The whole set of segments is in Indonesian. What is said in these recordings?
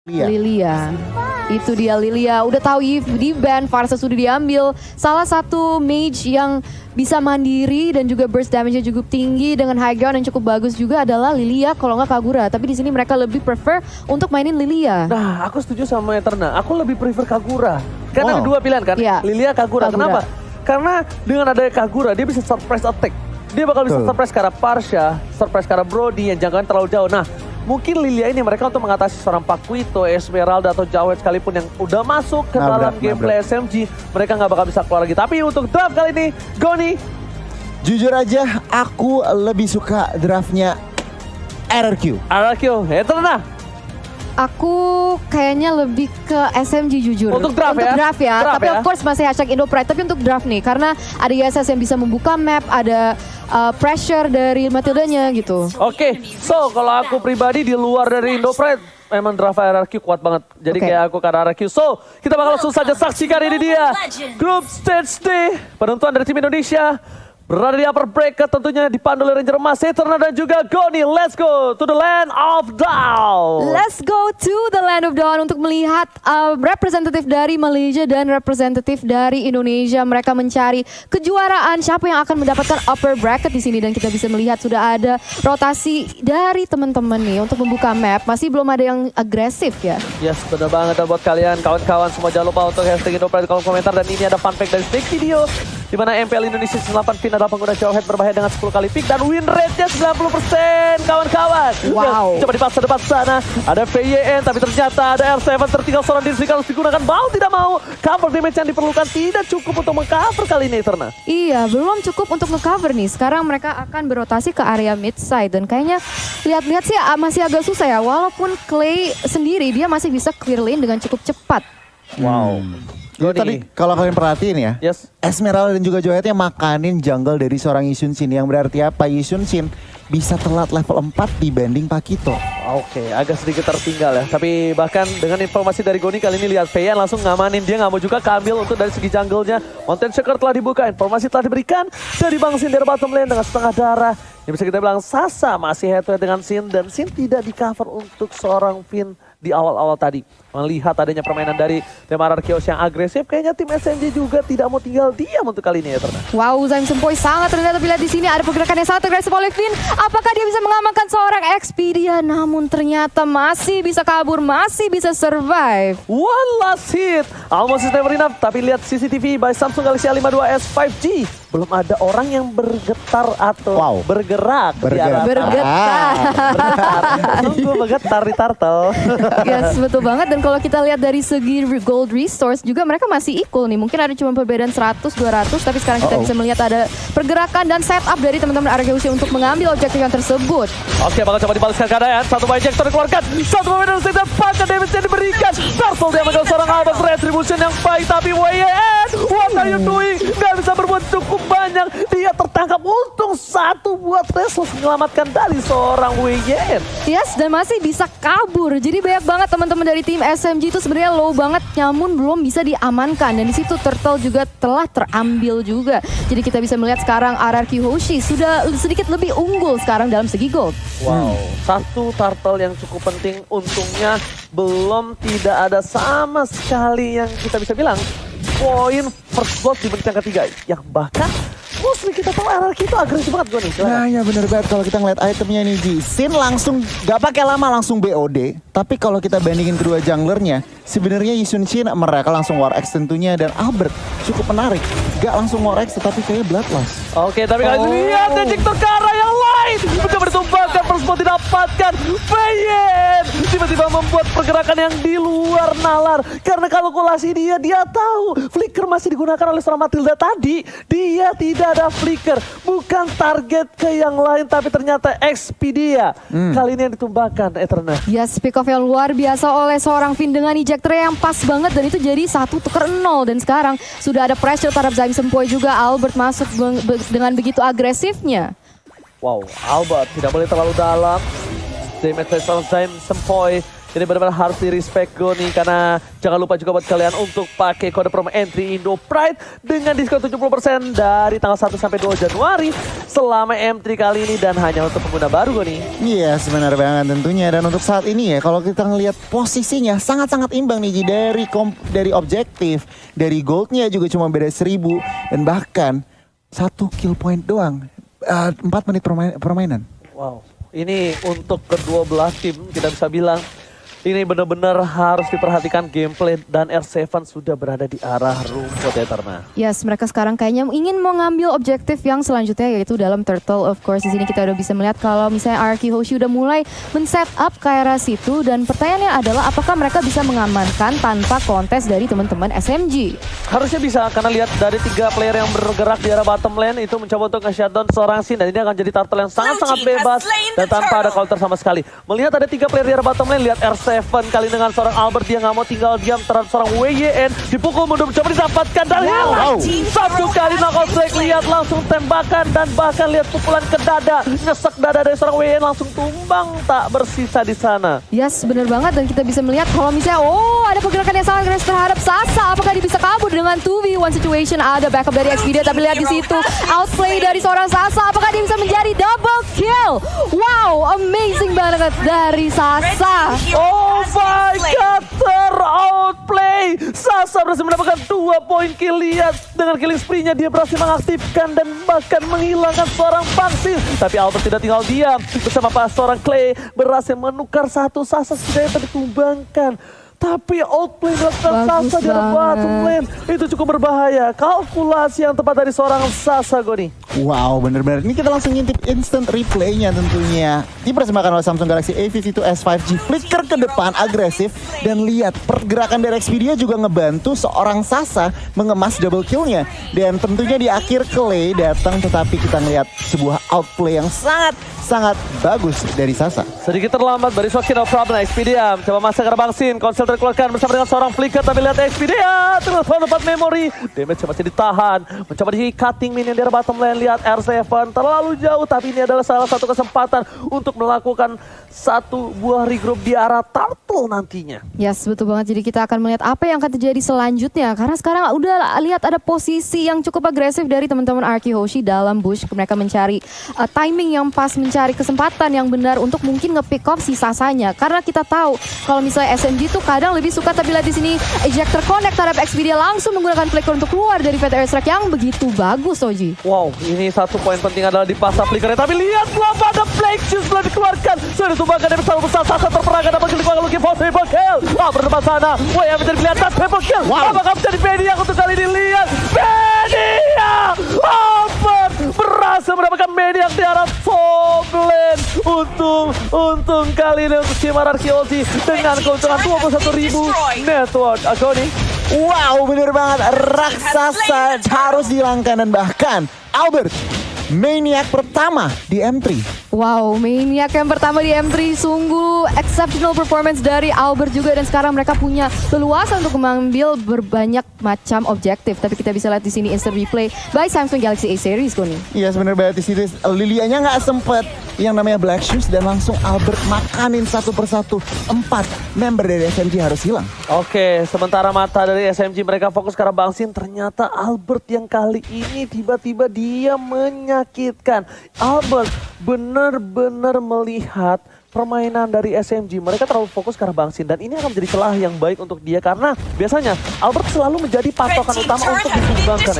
Lilia. Itu dia Lilia. Udah tahu Eve di ban, Varsa sudah diambil. Salah satu mage yang bisa mandiri dan juga burst damage-nya cukup tinggi dengan high ground yang cukup bagus juga adalah Lilia kalau nggak Kagura. Tapi di sini mereka lebih prefer untuk mainin Lilia. Nah, aku setuju sama Eterna. Aku lebih prefer Kagura. Karena ada dua pilihan kan, Iya. Lilia, Kagura. Kenapa? Karena dengan adanya Kagura, dia bisa surprise attack. Dia bakal bisa surprise ke arah Parsha, surprise ke arah Brody yang jangkauan terlalu jauh. Nah, mungkin Lilia ini mereka untuk mengatasi seorang Paquito, Esmeralda atau Jawed sekalipun yang udah masuk ke dalam gameplay SMG, mereka nggak bakal bisa keluar lagi. Tapi untuk draft kali ini, Goni. Jujur aja, aku lebih suka draftnya RRQ. RRQ, Eterna. Aku kayaknya lebih ke SMG jujur. Untuk draft ya? Draft ya. Draft Tapi ya? of course masih hashtag IndoPride. Tapi untuk draft nih, karena ada ISS yang bisa membuka map, ada pressure dari Matildanya gitu. Oke, so kalau aku pribadi di luar dari IndoPride, memang draft RRQ kuat banget. Jadi kayak aku ke RRQ. So, kita bakal langsung saja saksikan ini dia. Grup Stage D, penentuan dari tim Indonesia. Berada di upper bracket tentunya dipandu oleh Ranger Emas, Eterna dan juga Goni. Let's go to the land of Dawn. Let's go to the land of Dawn untuk melihat representatif dari Malaysia dan representatif dari Indonesia. Mereka mencari kejuaraan siapa yang akan mendapatkan upper bracket di sini, dan kita bisa melihat sudah ada rotasi dari teman-teman nih untuk membuka map. Masih belum ada yang agresif ya. Yes, benar banget. Dan buat kalian kawan-kawan semua jangan lupa untuk hashtag IndoPride di kolom komentar. Dan ini ada fun fact dari Snake Video, di mana MPL Indonesia 8 pin adalah pengguna Jawhead berbahaya dengan 10 kali pick dan win rate-nya 90% kawan-kawan. Wow. Coba dipaksa depan sana, ada VYN tapi ternyata ada R7 tertinggal seorang diri harus digunakan. Mau tidak mau, cover damage yang diperlukan tidak cukup untuk mengcover kali ini Eterna. Iya, belum cukup untuk nge-cover nih. Sekarang mereka akan berotasi ke area mid side, dan kayaknya lihat-lihat sih masih agak susah ya. Walaupun Clay sendiri dia masih bisa clear lane dengan cukup cepat. Wow. Jadi tadi kalau kalian perhatiin ya, Yes. Esmeralda dan juga Joyetnya makanin jungle dari seorang Yisun Shin. Yang berarti apa? Yisun Shin bisa telat level 4 dibanding Paquito. Oke, agak sedikit tertinggal ya. Tapi bahkan dengan informasi dari Goni kali ini lihat Feyan langsung ngamanin. Dia nggak mau juga keambil untuk dari segi jungle-nya. Mountain Shaker telah dibuka, informasi telah diberikan dari Bang Sin dari bottom lane dengan setengah darah. Yang bisa kita bilang Sasa masih head to head dengan Sin, dan Sin tidak di cover untuk seorang Finn di awal-awal tadi. Melihat adanya permainan dari tim RRQ yang agresif, kayaknya tim SMG juga tidak mau tinggal diam untuk kali ini ya Eterna. Wow, Zaim Sempoi sangat terlihat. Bila di sini ada pergerakan yang sangat agresif oleh Finn. Apakah dia bisa mengamankan seorang Expedia? Namun ternyata masih bisa kabur, masih bisa survive. One last hit, almost is never enough. Tapi lihat CCTV by Samsung Galaxy A52s 5G. Belum ada orang yang bergetar atau bergerak. Bergetar. Sungguh bergetar di turtle. Yes, betul banget. Dan kalau kita lihat dari segi gold resource juga mereka masih equal nih. Mungkin ada cuma perbedaan 100-200, tapi sekarang kita bisa melihat ada pergerakan dan setup dari teman-teman RRQ untuk mengambil objektif yang tersebut. Oke, bakal coba dibalaskan keadaan. Satu injector dikeluarkan, satu momentum tidak pakai damage yang diberikan. Turtle dia mengambil seorang Albert retribution yang baik, tapi WYN, what are you doing? Gak bisa berbuat cukup banyak. Dia tertangkap, untung satu buat Restless menyelamatkan dari seorang WYN. Yes, dan masih bisa kabur. Jadi banyak banget teman-teman dari tim SMG itu sebenarnya low banget, namun belum bisa diamankan. Dan di situ Turtle juga telah terambil juga. Jadi kita bisa melihat sekarang RRQ Hoshi sudah sedikit lebih unggul sekarang dalam segi gold. Wow, satu turtle yang cukup penting. Untungnya belum tidak ada sama sekali yang kita bisa bilang poin first blood di menit yang ketiga. Yang bahkan mostly kita tahu RRQ itu agresif banget gue nih. Nah ya bener banget kalau kita ngeliat itemnya nih Ji. Sin langsung gak pakai lama langsung BOD. Tapi kalau kita bandingin kedua junglernya, sebenarnya Yisun Shin mereka langsung War X tentunya, dan Albert cukup menarik. Gak langsung War X tetapi kayak Bloodlust. Oke, tapi kalian lihat ejector ke arah yang lain. Mencoba ditumbangkan, first blood didapatkan. Feyen tiba-tiba membuat pergerakan yang di luar nalar. Karena kalkulasi dia tahu flicker masih digunakan oleh seorang Matilda tadi. Dia tidak ada flicker, bukan target ke yang lain, tapi ternyata Expedia. Kali ini yang ditumbangkan Eterna. Yes, pick off yang luar biasa oleh seorang Finn dengan ejector yang pas banget, dan itu jadi 1-0. Dan sekarang sudah ada pressure terhadap Zaim Sempoi juga. Albert masuk dengan begitu agresifnya. Wow, Albert tidak boleh terlalu dalam. Damage dari seorang Zaim Sempoi. Ini benar-benar harus di-respect Goni, karena jangan lupa juga buat kalian untuk pakai kode promo entry Indo Pride dengan diskon 70% dari tanggal 1 sampai 2 Januari selama M3 kali ini dan hanya untuk pengguna baru Goni. Iya, sebenarnya banget tentunya. Dan untuk saat ini ya, kalau kita ngelihat posisinya sangat-sangat imbang nih Ji. Dari objektif, dari goldnya juga cuma beda 1000 dan bahkan 1 kill point doang. 4 menit permainan. Wow, ini untuk kedua belah tim kita bisa bilang ini benar-benar harus diperhatikan gameplay dan R7 sudah berada di arah rumput Eterna. Yes, mereka sekarang kayaknya ingin mengambil objektif yang selanjutnya yaitu dalam turtle. Of course, di sini kita udah bisa melihat kalau misalnya Arky Hoshi udah mulai men-set up ke arah situ dan pertanyaannya adalah apakah mereka bisa mengamankan tanpa kontes dari teman-teman SMG? Harusnya bisa, karena lihat dari 3 player yang bergerak di arah bottom lane itu mencoba untuk nge-shutdown seorang Sin dan ini akan jadi turtle yang sangat-sangat bebas dan tanpa ada counter sama sekali. Melihat ada 3 player di arah bottom lane, lihat R7 kali dengan seorang Albert, dia nggak mau tinggal diam terhadap seorang WYN, dipukul mundur mencoba didapatkan dan satu kali knockout strike, lihat langsung tembakan dan bahkan lihat pukulan ke dada, nyesek dada dari seorang WYN langsung tumbang tak bersisa di sana. Yes, bener banget dan kita bisa melihat kalau misalnya ada pergerakan yang sangat agresif terhadap Sasa, apakah dia bisa kabur dengan 2v1 situation? Ada backup dari Xpedia tapi lihat di situ outplay dari seorang Sasa, apakah dia bisa menjadi double kill? Wow, amazing banget dari Sasa. Oh my god, ter-outplay. Sasa berhasil mendapatkan 2 poin kill. Lihat dengan killing spree-nya dia berhasil mengaktifkan dan bahkan menghilangkan seorang Bangsin. Tapi Albert tidak tinggal diam. Bersama seorang Clay berhasil menukar satu Sasa setidaknya ditumbangkan. Tapi outplay dilakukan Sasa di bottom lane. Itu cukup berbahaya. Kalkulasi yang tepat dari seorang Sasa Goni. Wow, bener-bener. Ini kita langsung ngintip instant replay-nya tentunya. Dipersembahkan oleh Samsung Galaxy A52 S5G. Flicker ke depan, agresif. Dan lihat, pergerakan dari Xpedia juga ngebantu seorang Sasa mengemas double kill-nya. Dan tentunya di akhir Clay datang, tetapi kita ngelihat sebuah outplay yang sangat bagus dari Sasa. Sedikit terlambat dari Soki, no problem. Xpedia coba masuk ke Bangsin. Konsel terkeluarkan bersama dengan seorang Flicker. Tapi lihat Xpedia terus tempat memory. Damage masih ditahan. Mencoba di cutting minion di bottom lane. Lihat R7 terlalu jauh. Tapi ini adalah salah satu kesempatan untuk melakukan satu buah regroup di arah turtle nantinya. Yes, betul banget. Jadi kita akan melihat apa yang akan terjadi selanjutnya. Karena sekarang udah lihat ada posisi yang cukup agresif dari teman-teman Arky Hoshi dalam bush. Mereka mencari timing yang pas, mencari kesempatan yang benar untuk mungkin nge-pick off si Sasanya. Karena kita tahu kalau misalnya SMG tuh kadang lebih suka, tapi lihat di sini ejector connect terhadap Xpedia langsung menggunakan flicker untuk keluar dari PT Airstrike yang begitu bagus, Oji. Wow, ini satu poin penting adalah di pasar flickernya. Tapi lihat belum ada Blake Shoes belum dikeluarkan. Sudah ditumbangkan dari besar besar Sasa terperangkan dapat kill looking for triple kill. Berdepan sana. Wah, yang menjadi kelihatan triple kill. Apakah menjadi Media untuk kali ini? Lihat Media. Albert berhasil mendapatkan Media di arah top lane. Untung kali ini untuk tim Arky Hoshi dengan keuntungan 21.000 network. Agoni. Wow, bener banget. Raksasa harus dihilangkan dan bahkan Albert, maniac pertama di M3. Wow, maniac yang pertama di M3, sungguh exceptional performance dari Albert juga, dan sekarang mereka punya leluasan untuk mengambil berbanyak macam objektif. Tapi kita bisa lihat di sini instant replay by Samsung Galaxy A series, Koni. Iya, sebenarnya banget di situ Lilianya nggak sempet yang namanya Black Shoes dan langsung Albert makanin satu persatu. 4 member dari SMG harus hilang. Oke, sementara mata dari SMG mereka fokus ke arah Bangsin, ternyata Albert yang kali ini tiba-tiba dia menyakitkan. Albert benar-benar melihat permainan dari SMG. Mereka terlalu fokus ke arah Bangsin dan ini akan menjadi celah yang baik untuk dia karena biasanya Albert selalu menjadi patokan utama untuk ditumbangkan.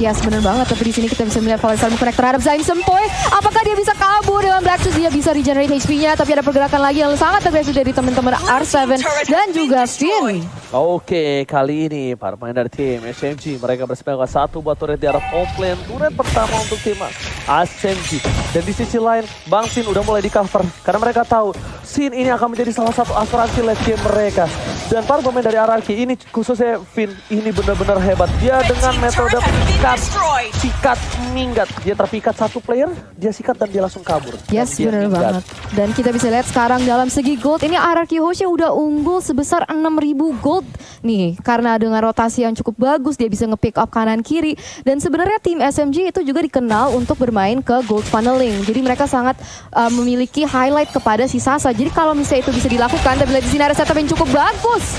Yes, benar banget. Tapi di sini kita bisa melihat Valencia connect terhadap Zain Sempoy. Apakah dia bisa kabur dengan Black Shoes? Dia bisa regenerate HP-nya, tapi ada pergerakan lagi yang sangat agresif dari teman-teman R7 dan juga Finn. Oke, kali ini para pemain dari tim SMG mereka bersepakat satu buat turret di arah top lane. Turret pertama untuk tim SMG. Dan di sisi lain, Bangsin udah mulai di cover karena mereka tahu Sin ini akan menjadi salah satu asuransi late game mereka. Dan para pemain dari RRQ ini, khususnya Finn, ini benar-benar hebat. Dia dengan metode sikat minggat. Dia terpikat satu player, dia sikat dan dia langsung kabur. Yes, benar banget. Dan kita bisa lihat sekarang dalam segi gold, ini RRQ Hoshi udah unggul sebesar 6.000 gold nih karena dengan rotasi yang cukup bagus dia bisa nge-pick up kanan kiri dan sebenarnya tim SMG itu juga dikenal untuk bermain ke gold funneling. Jadi mereka sangat memiliki highlight kepada si Sasa. Jadi kalau misalnya itu bisa dilakukan, tapi lihat di sini ada setup yang cukup bagus.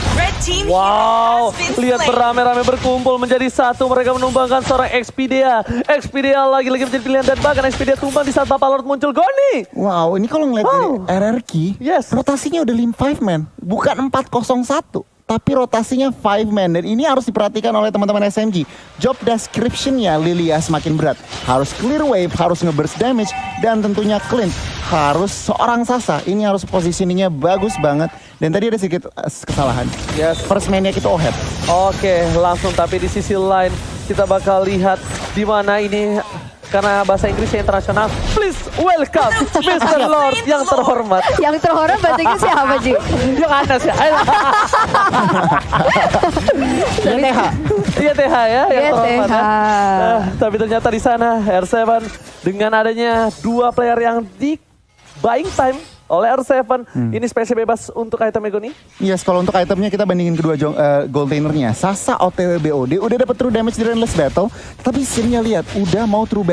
Wow, lihat beramai-ramai berkumpul menjadi satu. Mereka menumbangkan seorang Expedia. Expedia lagi-lagi menjadi pilihan dan bahkan Expedia tumbang di saat Bapak Lord muncul. Goni! Wow, ini kalau ngeliat dari RRQ, Yes. rotasinya udah 5 man, bukan 401. Tapi rotasinya 5 man dan ini harus diperhatikan oleh teman-teman SMG. Job description-nya Lilia semakin berat. Harus clear wave, harus nge-burst damage dan tentunya clean. Harus seorang Sasa, ini harus positioningnya bagus banget. Dan tadi ada sedikit kesalahan. Yes. First man-nya kita Ohead. Oke, langsung tapi di sisi lain kita bakal lihat di mana ini karena bahasa Inggrisnya internasional. Please welcome Mr. Lord yang terhormat. Yang terhormat bahasa Inggris siapa Ji? Yang Anas ya. TH. Iya TH ya yang Iya, terhormat. TH. Ya. Tapi ternyata di sana R7 dengan adanya dua player yang di buying time oleh R7 ini spesial bebas untuk item Megoni. Yes, kalau untuk itemnya kita bandingin kedua gold lainernya. Sasa OTW BOD udah dapat true damage dari Endless Battle, tapi scene-nya lihat udah mau true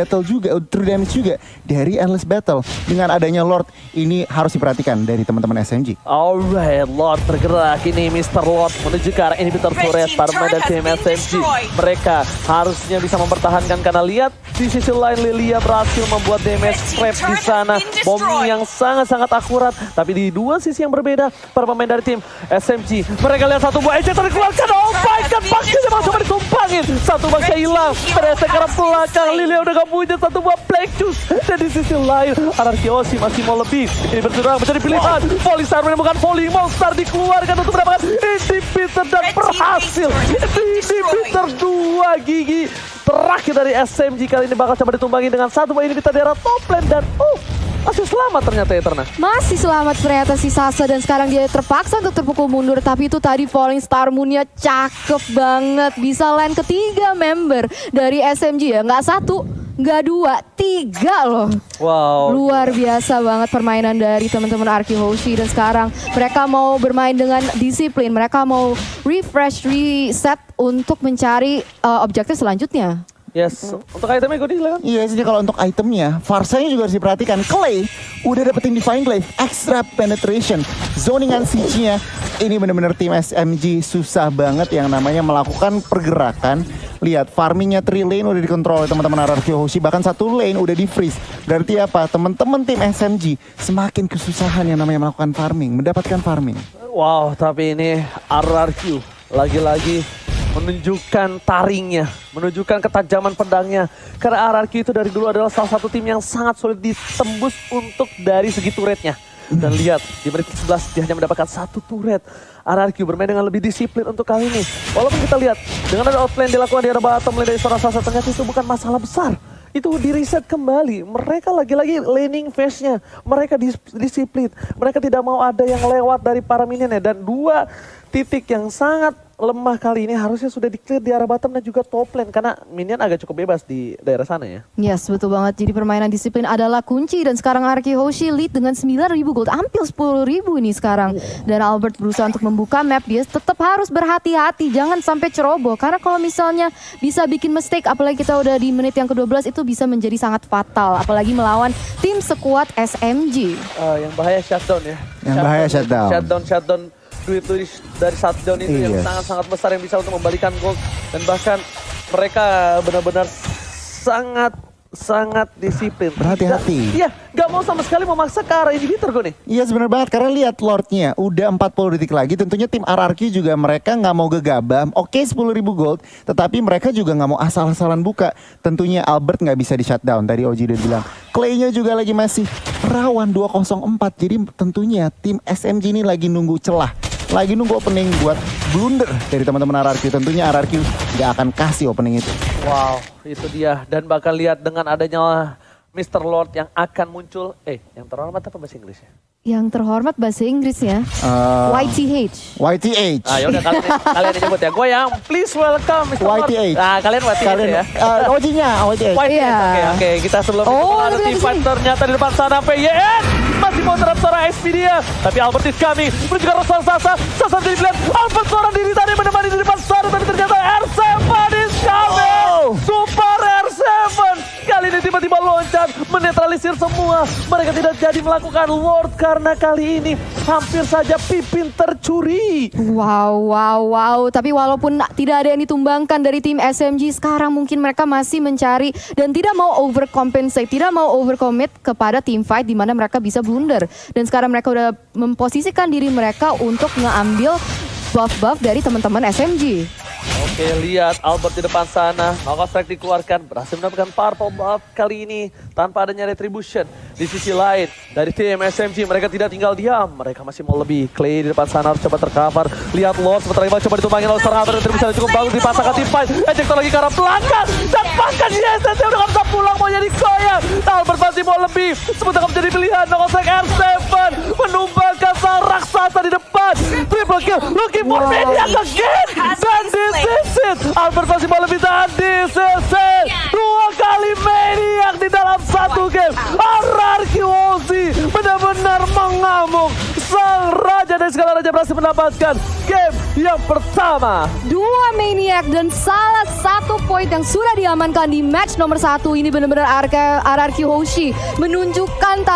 damage juga dari Endless Battle. Dengan adanya Lord ini harus diperhatikan dari teman-teman SMG. Alright, Lord bergerak ini Mr. Lord menuju ke arah inhibitor turret para pemain dari tim SMG. Mereka harusnya bisa mempertahankan karena lihat di sisi lain Lilia berhasil membuat damage trap di sana. Bom yang sangat-sangat akurat, tapi di dua sisi yang berbeda para pemain dari tim SMG. Mereka lihat satu buah ejector dikeluarkan. Oh my god, pastinya mau coba ditumpangin. Satu boxnya hilang, ternyata ke arah belakang. Lilia udah gak punya satu buah black juice. Dan di sisi lain, Ararkiosi masih mau lebih. Ini berserang menjadi pilihan. Polystar menemukan volley monster dikeluarkan untuk mendapatkan inhibitor dan berhasil. Inhibitor 2 gigi terakhir dari SMG kali ini bakal coba ditumbangi dengan satu buah inhibitor daerah top lane dan masih selamat ternyata Eterna. Masih selamat ternyata si Sasa dan sekarang dia terpaksa untuk terpukul mundur. Tapi itu tadi Falling Star Moon-nya cakep banget. Bisa land ketiga member dari SMG ya. Nggak satu, nggak dua, tiga loh. Wow. Luar biasa banget permainan dari teman-teman Arky Hoshi. Dan sekarang mereka mau bermain dengan disiplin. Mereka mau refresh, reset untuk mencari objektif selanjutnya. Yes, untuk itemnya gue silakan. Iya, jadi kalau untuk itemnya, Farsanya juga harus diperhatikan. Clay udah dapetin Divine Glaive, extra penetration, zoningan siege-nya. Ini benar-benar tim SMG susah banget yang namanya melakukan pergerakan. Lihat, farmingnya 3 lane udah dikontrol oleh teman-teman Ararkyo Hoshi, bahkan 1 lane udah di freeze. Berarti apa? Teman-teman tim SMG semakin kesusahan yang namanya melakukan farming, mendapatkan farming. Wow, tapi ini RRQ lagi-lagi menunjukkan taringnya, menunjukkan ketajaman pedangnya. Karena RRQ itu dari dulu adalah salah satu tim yang sangat sulit ditembus untuk dari segi turretnya. Dan lihat, di menit ke-11 dia hanya mendapatkan 1 turret. RRQ bermain dengan lebih disiplin untuk kali ini. Walaupun kita lihat, dengan ada outplay yang dilakukan di arah bottom lane dari seorang Sasa, ternyata itu bukan masalah besar. Itu di reset kembali. Mereka lagi-lagi laning phase-nya. Mereka disiplin. Mereka tidak mau ada yang lewat dari para minionnya. Dan 2 titik yang sangat lemah kali ini harusnya sudah di-clear di arah bottom dan juga top lane. Karena minion agak cukup bebas di daerah sana ya. Yes, betul banget. Jadi permainan disiplin adalah kunci. Dan sekarang Arky Hoshi lead dengan 9.000 gold. Hampir 10.000 ini sekarang. Dan Albert berusaha untuk membuka map. Dia tetap harus berhati-hati. Jangan sampai ceroboh. Karena kalau misalnya bisa bikin mistake. Apalagi kita udah di menit yang ke-12. Itu bisa menjadi sangat fatal. Apalagi melawan tim sekuat SMG. Yang bahaya shutdown ya. Yang bahaya shutdown. Shutdown. Duit dari shutdown itu yang sangat-sangat besar yang bisa untuk membalikan gold. Dan bahkan mereka benar-benar sangat disiplin. Berhati-hati. Iya, gak mau sama sekali memaksa ke arah inhibitor gue nih. Iya sebenarnya banget, karena lihat Lordnya udah 40 detik lagi. Tentunya tim RRQ juga mereka nggak mau gegabah. Oke 10.000 gold, tetapi mereka juga nggak mau asal-asalan buka. Tentunya Albert nggak bisa di shutdown. Tadi Oji udah bilang Clay-nya juga lagi masih rawan 204. Jadi tentunya tim SMG ini lagi nunggu celah, lagi nunggu opening buat blunder dari teman-teman RRQ. Tentunya RRQ nggak akan kasih opening itu. Wow, itu dia. Dan bakal lihat dengan adanya Mr. Lord yang akan muncul. Yang terhormat apa bahasa Inggrisnya? Yang terhormat bahasa Inggrisnya YTH. YTH. Ah yaudah kalian nyebut ya. Gue yang please welcome Mr. Lord. YTH. Nah kalian YTH ya. Ojinya YTH. YTH. Oke. Kita sebelum itu ada lihat di T5 sini. ternyata di depan sana PYN. Masih mau terhadap seorang Expedia. Tapi Albert is coming. Menuju ke arah Sasa. Sasa jadi pilihan. Albert seorang diri tadi menemani menetralisir semua. Mereka tidak jadi melakukan Lord karena kali ini hampir saja Pipin tercuri. Wow. Tapi walaupun tidak ada yang ditumbangkan dari tim SMG, sekarang mungkin mereka masih mencari dan tidak mau overcompensate, tidak mau overcommit kepada team fight di mana mereka bisa blunder. Dan sekarang mereka udah memposisikan diri mereka untuk ngeambil buff-buff dari teman-teman SMG. Oke, lihat Albert di depan sana. Knockout Strike dikeluarkan, berhasil mendapatkan purple buff kali ini tanpa adanya retribution. Di sisi lain, dari tim SMG mereka tidak tinggal diam. Mereka masih mau lebih. Clay di depan sana harus coba tercover. Lihat Lord sebentar lagi coba ditumbangin oleh Serang. Retribution cukup bagus dipasangkan tim fight. Ejector lagi ke arah belakang. Dan bahkan YSS udah gak bisa pulang, mau jadi goyang. Albert masih mau lebih. Sebentar menjadi pilihan. Knockout Strike R7 menumbangkan sang raksasa di depan. Triple kill, looking for Maniac again. Dan this is it. Albert masih mau lebih, dan this is it. 2 kali Maniac di dalam satu game. RRQ Ozzy benar-benar mengamuk. Sang raja dari segala raja berhasil mendapatkan game yang pertama. 2 Maniac dan salah satu poin yang sudah diamankan di match nomor 1 ini benar-benar RRQ Hoshi menunjukkan